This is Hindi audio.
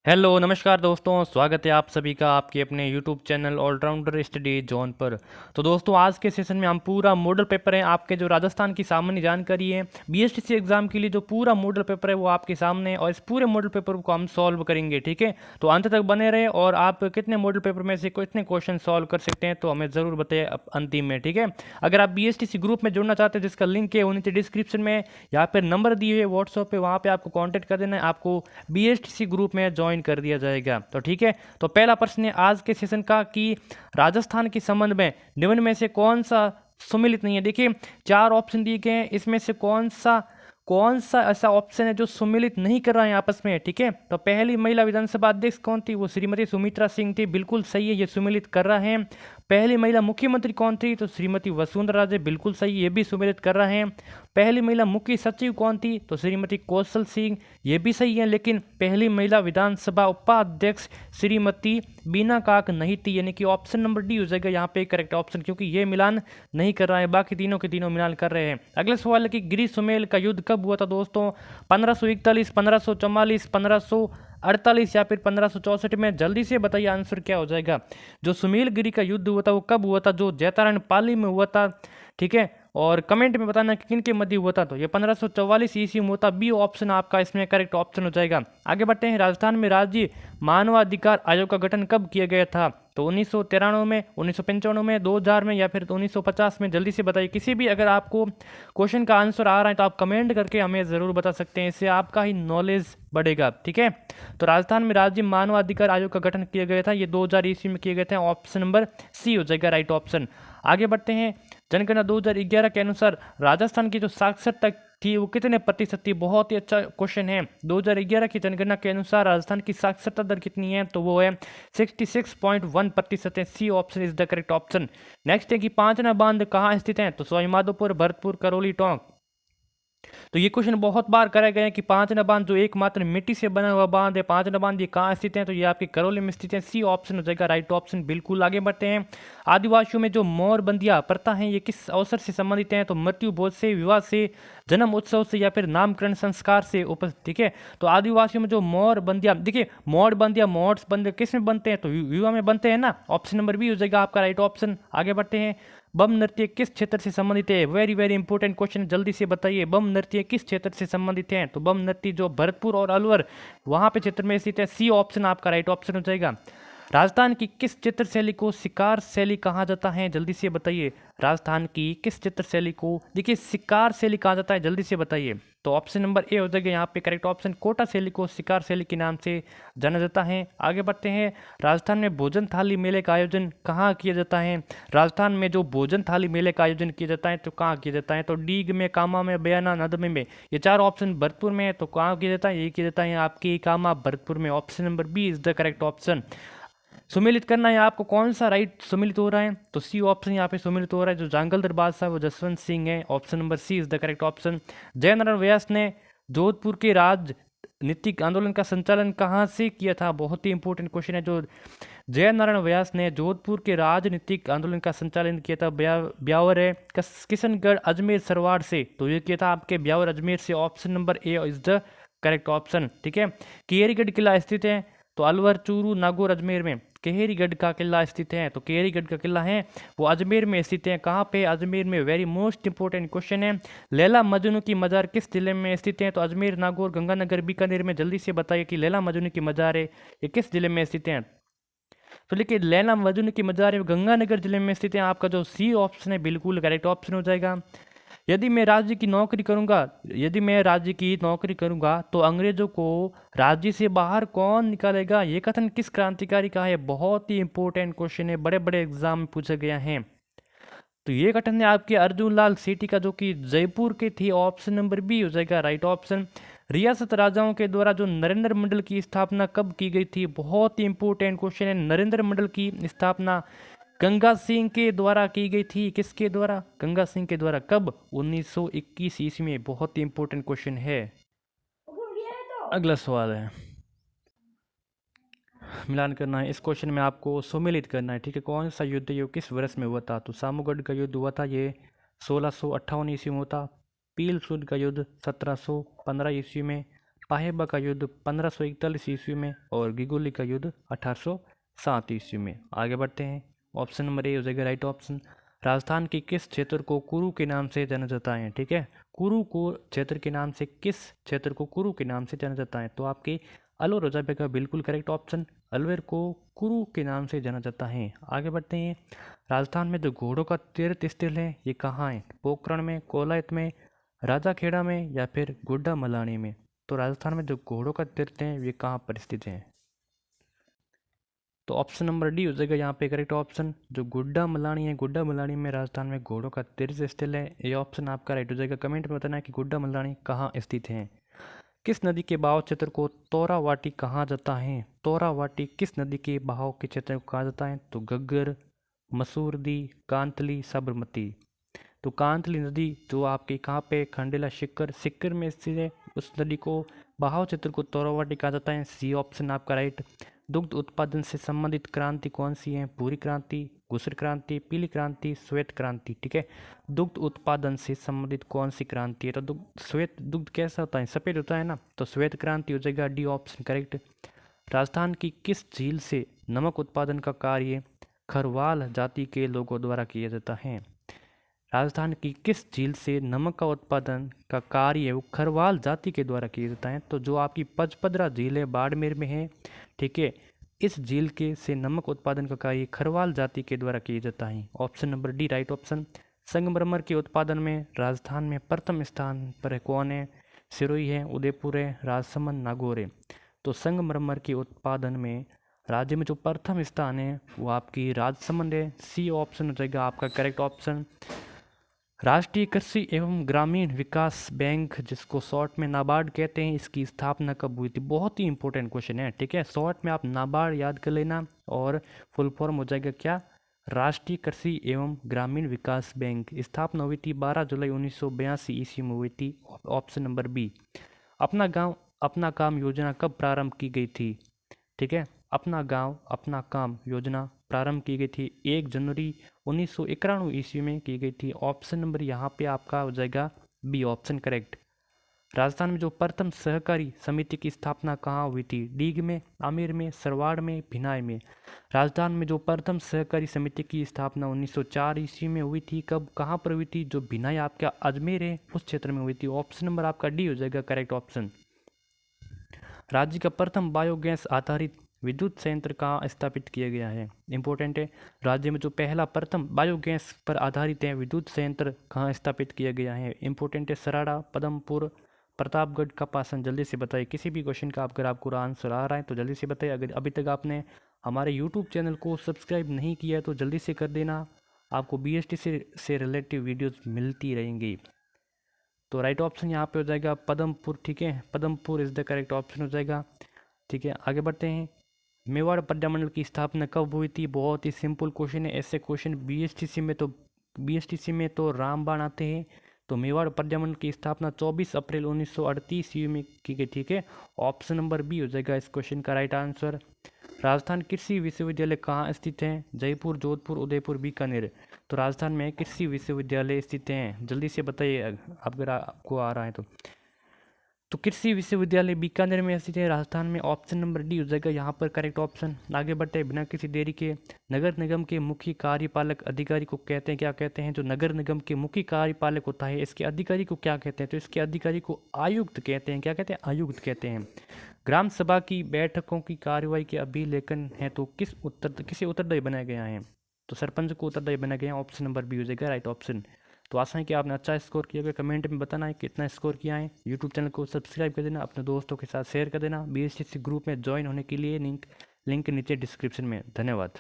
हेलो नमस्कार दोस्तों, स्वागत है आप सभी का आपके अपने YouTube channel allrounder study zone पर। तो दोस्तों आज के सेशन में हम पूरा मॉडल पेपर है आपके जो राजस्थान की सामान्य जानकारी है बीएसटीसी एग्जाम के लिए जो पूरा मॉडल पेपर है वो आपके सामने है और इस पूरे मॉडल पेपर को हम सॉल्व करेंगे। ठीक है, तो अंत तक बने रहे और आप कितने मॉडल पेपर में से कितने क्वेश्चन सॉल्व कर सकते हैं तो हमें ज़रूर बताइए अंतिम में। ठीक है, अगर आप बीएसटीसी ग्रुप में जुड़ना चाहते हैं जिसका लिंक है वो नीचे डिस्क्रिप्शन में यहाँ पर नंबर दिए हुए व्हाट्सएप पे, वहाँ पे आपको कॉन्टैक्ट कर देना है, आपको बीएसटीसी ग्रुप में ज्वाइन कर दिया जाएगा। तो ठीक है, तो पहला प्रश्न है आज के सेशन का कि राजस्थान के संबंध में निम्न में से कौन सा सम्मिलित नहीं है। देखिए चार ऑप्शन दिए गए हैं, इसमें से कौन सा ऐसा ऑप्शन है जो सम्मिलित नहीं कर रहा है आपस में। ठीक है, तो पहली महिला विधानसभा अध्यक्ष कौन थी, वो श्रीमती सुमित्रा सिंह थी, बिल्कुल सही है, ये सम्मिलित कर रहा है। पहली महिला मुख्यमंत्री कौन थी, तो श्रीमती वसुंधरा राजे, बिल्कुल सही, ये भी सम्मिलित कर रहा है। पहली महिला मुख्य सचिव कौन थी, तो श्रीमती कौशल सिंह, ये भी सही है। लेकिन पहली महिला विधानसभा उपाध्यक्ष श्रीमती बीना काक नहीं थी, यानी कि ऑप्शन नंबर डी हो जाएगा यहाँ पे करेक्ट ऑप्शन, क्योंकि ये मिलान नहीं कर रहा है, बाकी तीनों के तीनों मिलान कर रहे हैं। अगला सवाल है कि गिरी सुमेल का युद्ध कब हुआ था दोस्तों, 1541, 1544, 1548 या फिर 1564 में। जल्दी से बताइए आंसर क्या हो जाएगा। जो सुमेल गिरी का युद्ध हुआ था वो कब हुआ था, जो जैतारण पाली में हुआ था। ठीक है, और कमेंट में बताना कि किन के मध्य हुआ था, तो ये 1544 ईस्वी में हुआ था, बी ऑप्शन आपका इसमें करेक्ट ऑप्शन हो जाएगा। आगे बढ़ते हैं, राजस्थान में राज्य मानवाधिकार आयोग का गठन कब किया गया था, तो 1993 में, 1995 में, 2000 में या फिर 1950 में। जल्दी से बताइए, किसी भी अगर आपको क्वेश्चन का आंसर आ रहा है तो आप कमेंट करके हमें ज़रूर बता सकते हैं, इससे आपका ही नॉलेज बढ़ेगा। ठीक है, तो राजस्थान में राज्य मानवाधिकार आयोग का गठन किया गया था, ये 2000 ईस्वी में किए गए थे, ऑप्शन नंबर सी हो जाएगा राइट ऑप्शन। आगे बढ़ते हैं, जनगणना 2011 के अनुसार राजस्थान की जो साक्षरता थी वो कितने प्रतिशत थी, बहुत ही अच्छा क्वेश्चन है। 2011 की जनगणना के अनुसार राजस्थान की साक्षरता दर कितनी है, तो वो है 66.1% है, C option is the correct option. Next है कि पांचना बांध कहाँ स्थित है, तो सवाईमाधोपुर, भरतपुर, करौली, टोंक। तो ये क्वेश्चन बहुत बार कराए गए हैं कि पांचना बांध जो एकमात्र मिट्टी से बना हुआ बांध है, पांचना बांध ये कहाँ स्थित है, तो ये आपके करौली में स्थित है, सी ऑप्शन हो जाएगा राइट ऑप्शन। बिल्कुल आगे बढ़ते हैं, आदिवासियों में जो मोर बंदिया प्रथा है ये किस अवसर से संबंधित है, तो मृत्यु भोज से, विवाह से, जन्म उत्सव से या फिर नामकरण संस्कार से उपस्थित। ठीक है, तो आदिवासियों में जो मोर बंदिया, देखिए मोर बंदिया, मोर्स बंदिया किस में बनते हैं, तो विवाह में बनते हैं ना, ऑप्शन नंबर बी हो जाएगा आपका राइट ऑप्शन। आगे बढ़ते हैं, बम नृत्य किस क्षेत्र से संबंधित है, वेरी वेरी इंपॉर्टेंट क्वेश्चन, जल्दी से बताइए बम नृत्य किस क्षेत्र से संबंधित है, तो बम नृत्य जो भरतपुर और अलवर वहां पे क्षेत्र में स्थित है, सी ऑप्शन आपका राइट ऑप्शन हो जाएगा। राजस्थान की किस चित्र शैली को शिकार शैली कहा जाता है, जल्दी से बताइए। राजस्थान की किस चित्र शैली को देखिए शिकार शैली कहा जाता है, जल्दी से बताइए, तो ऑप्शन नंबर ए हो जाएगा यहाँ पे करेक्ट ऑप्शन, कोटा शैली को शिकार शैली के नाम से जाना जाता है। आगे बढ़ते हैं, राजस्थान में भोजन थाली मेले का आयोजन कहाँ किया जाता है, राजस्थान में जो भोजन थाली मेले का आयोजन किया जाता है तो कहाँ किया जाता है, तो डीग में, कामा में, बयाना, नदमे में, ये चार ऑप्शन भरतपुर में है, तो कहाँ किया जाता है, ये किया जाता है आपकी कामा भरतपुर में, option number B is the correct option. सुमिलित करना है आपको कौन सा राइट सुमिलित हो रहा है, तो सी ऑप्शन यहाँ पे सुमिलित हो रहा है, जो जांगलदर बादशाह वो जसवंत सिंह है, option number C is the correct option. Jainarayan Vyas ने जोधपुर के राजनीतिक आंदोलन का संचालन कहाँ से किया था, बहुत ही इंपॉर्टेंट क्वेश्चन है। जो जयनारायण व्यास ने जोधपुर के राजनीतिक आंदोलन का संचालन किया था, ब्यावर है किशनगढ़, अजमेर, सरवाड़ से, तो ये किया था आपके ब्यावर अजमेर से, option number A is the correct option. ठीक है, केहरीगढ़ किला स्थित है, तो अलवर, चूरू, नागौर, अजमेर में केहरीगढ़ का किला स्थित है, तो केहरीगढ़ का किला है वो अजमेर में स्थित है, कहाँ पे, अजमेर में, वेरी मोस्ट इंपोर्टेंट क्वेश्चन है। लैला मजनू की मजार किस जिले में स्थित है, तो अजमेर, नागौर, गंगानगर, बीकानेर में। जल्दी से बताइए कि लैला मजनू की मजार है ये किस जिले में स्थित है, तो देखिए लैला मजनू की मजार है गंगानगर जिले में स्थित है, आपका जो सी ऑप्शन है बिल्कुल करेक्ट ऑप्शन हो जाएगा। यदि मैं राज्य की नौकरी करूंगा, यदि मैं राज्य की नौकरी करूंगा तो अंग्रेजों को राज्य से बाहर कौन निकालेगा, ये कथन किस क्रांतिकारी का है, बहुत ही इंपॉर्टेंट क्वेश्चन है, बड़े बड़े एग्जाम में पूछा गया है। तो ये कथन है आपके अर्जुन लाल सेठी का, जो कि जयपुर के थे, ऑप्शन नंबर बी हो जाएगा राइट ऑप्शन। रियासत राजाओं के द्वारा जो नरेंद्र मंडल की स्थापना कब की गई थी, बहुत ही इंपॉर्टेंट क्वेश्चन है। नरेंद्र मंडल की स्थापना गंगा सिंह के द्वारा की गई थी, किसके द्वारा, गंगा सिंह के द्वारा, कब, 1921 ईस्वी में, बहुत ही इंपॉर्टेंट क्वेश्चन है। अगला सवाल है, मिलान करना है, इस क्वेश्चन में आपको सम्मिलित करना है। ठीक है, कौन सा युद्ध ये किस वर्ष में हुआ था, तो सामूगढ़ का युद्ध हुआ था ये 1658 ईस्वी में हुआ था। पील सूद का युद्ध 1715 ईस्वी में। पाहेबा का युद्ध 1541 ईस्वी में और गिगोली का युद्ध 1807 ईस्वी में। आगे बढ़ते हैं। ऑप्शन नंबर ए हो जाएगा राइट ऑप्शन। राजस्थान के किस क्षेत्र को कुरु के नाम से जाना जाता है? ठीक है, कुरु को क्षेत्र के नाम से, किस क्षेत्र को कुरु के नाम से जाना जाता है? तो आपके अलवर हो जाएगा बिल्कुल करेक्ट ऑप्शन। अलवर को कुरु के नाम से जाना जाता है। आगे बढ़ते हैं। राजस्थान में जो घोड़ों का तीर्थ स्थल है ये कहाँ है? पोखरण में, कोलायत में, राजाखेड़ा में या फिर गुड्डा मलानी में? तो राजस्थान में जो घोड़ों का तीर्थ है ये कहाँ पर स्थित है? तो ऑप्शन नंबर डी हो जाएगा यहाँ पे करेक्ट ऑप्शन। जो गुड्डा मलानी है, गुड्डा मलानी में राजस्थान में घोड़ों का तीर्थ स्थल है। ये ऑप्शन आपका राइट हो जाएगा। कमेंट में बताना है कि गुड्डा मलानी कहाँ स्थित है। किस नदी के बहाव क्षेत्र को तोरावाटी कहा जाता है? तोरावाटी किस नदी के बहाव के क्षेत्र को कहा जाता है? तो घग्गर, मसूरदी, कांतली, साबरमती। तो कांतली नदी जो आपके कहाँ पे, खंडेला सिक्कर, सिक्कर में स्थित है, उस नदी को बहाव क्षेत्र को तोरावाटी कहा जाता है। सी ऑप्शन आपका राइट। दुग्ध उत्पादन से संबंधित क्रांति कौन सी है? भूरी क्रांति, घुसर क्रांति, पीली क्रांति, श्वेत क्रांति। ठीक है, दुग्ध उत्पादन से संबंधित कौन सी क्रांति है? तो दुग्ध कैसा होता है? सफेद होता है ना, तो श्वेत क्रांति हो जाएगा डी ऑप्शन करेक्ट। राजस्थान की किस झील से नमक उत्पादन का कार्य खरवाल जाति के लोगों द्वारा किया जाता है? राजस्थान की किस झील से नमक का उत्पादन का कार्य वो खरवाल जाति के द्वारा किया जाता है? तो जो आपकी पचपदरा झील है बाड़मेर में है, ठीक है, इस झील के से नमक उत्पादन का कार्य खरवाल जाति के द्वारा किया जाता है। Option number D right option. संगमरमर के उत्पादन में राजस्थान में प्रथम स्थान पर है कौन है? सिरोही है, उदयपुर है, राजसमंद, नागौर है। तो संगमरमर के उत्पादन में राज्य में जो प्रथम स्थान है वो आपकी राजसमंद है। सी ऑप्शन हो जाएगा आपका करेक्ट ऑप्शन। राष्ट्रीय कृषि एवं ग्रामीण विकास बैंक, जिसको शॉर्ट में नाबार्ड कहते हैं, इसकी स्थापना कब हुई थी? बहुत ही इंपॉर्टेंट क्वेश्चन है। ठीक है, शॉर्ट में आप नाबार्ड याद कर लेना और फुल फॉर्म हो जाएगा क्या? राष्ट्रीय कृषि एवं ग्रामीण विकास बैंक। स्थापना हुई थी 12 जुलाई 1982 ईस्वी में हुई थी। Option number B. अपना गांव अपना काम योजना कब प्रारंभ की गई थी? ठीक है, अपना गांव अपना काम योजना प्रारंभ की गई थी 1 जनवरी 1991 ईस्वी में की गई थी। ऑप्शन नंबर यहाँ पे आपका हो जाएगा बी ऑप्शन करेक्ट। राजस्थान में जो प्रथम सहकारी समिति की स्थापना कहाँ हुई थी? डीग में, आमेर में, सरवाड़ में, भिनाई में? राजस्थान में जो प्रथम सहकारी समिति की स्थापना 1904 ईस्वी में हुई थी, कब कहाँ पर हुई थी? जो भिनाई आपका अजमेर है उस क्षेत्र में हुई थी। ऑप्शन नंबर आपका डी हो जाएगा करेक्ट ऑप्शन। राज्य का प्रथम बायोगैस आधारित विद्युत संयंत्र कहाँ स्थापित किया गया है? इंपॉर्टेंट है। राज्य में जो पहला प्रथम बायोगैस पर आधारित है विद्युत संयंत्र कहाँ स्थापित किया गया है? इंपॉर्टेंट है। सराड़ा, पदमपुर, प्रतापगढ़, कपासन। जल्दी से बताइए, किसी भी क्वेश्चन का अगर आपको आंसर आ रहा है तो जल्दी से बताइए। अगर अभी तक आपने हमारे यूट्यूब चैनल को सब्सक्राइब नहीं किया है तो जल्दी से कर देना। आपको BST से रिलेटिव वीडियोज़ मिलती रहेंगी। तो राइट ऑप्शन यहाँ पे हो जाएगा पदमपुर। ठीक है, Padampur is the correct option हो जाएगा। ठीक है, आगे बढ़ते हैं। मेवाड़ प्रजामंडल की स्थापना कब हुई थी? बहुत ही सिंपल क्वेश्चन है। ऐसे क्वेश्चन BSTC में तो रामबाण आते हैं। तो मेवाड़ प्रजामंडल की स्थापना 24 अप्रैल 1938 ईस्वी में की गई। ठीक है, ऑप्शन नंबर बी हो जाएगा इस क्वेश्चन का राइट आंसर। राजस्थान कृषि विश्वविद्यालय कहाँ स्थित है? जयपुर, जोधपुर, उदयपुर, बीकानेर? तो राजस्थान में कृषि विश्वविद्यालय स्थित हैं। जल्दी से बताइए अगर आपको आ रहा है तो कृषि विश्वविद्यालय बीकानेर में स्थित है राजस्थान में। ऑप्शन नंबर डी हो जाएगा यहाँ पर करेक्ट ऑप्शन। आगे बढ़ते हैं बिना किसी देरी के। नगर निगम के मुख्य कार्यपालक अधिकारी को कहते हैं, क्या कहते हैं? जो नगर निगम के मुख्य कार्यपालक होता है इसके अधिकारी को क्या कहते हैं? तो इसके अधिकारी को आयुक्त कहते हैं। क्या कहते हैं? आयुक्त कहते हैं। ग्राम सभा की बैठकों की कार्यवाही के अभिलेखन है तो किसे उत्तरदायी बनाया गया है? तो सरपंच को उत्तरदायी बनाया गया है। ऑप्शन नंबर बी हो जाएगा राइट ऑप्शन। तो आशा है कि आपने अच्छा स्कोर किया होगा। कमेंट में बताना है कितना स्कोर किया है। यूट्यूब चैनल को सब्सक्राइब कर देना, अपने दोस्तों के साथ शेयर कर देना। BSTC ग्रुप में ज्वाइन होने के लिए लिंक नीचे डिस्क्रिप्शन में। धन्यवाद।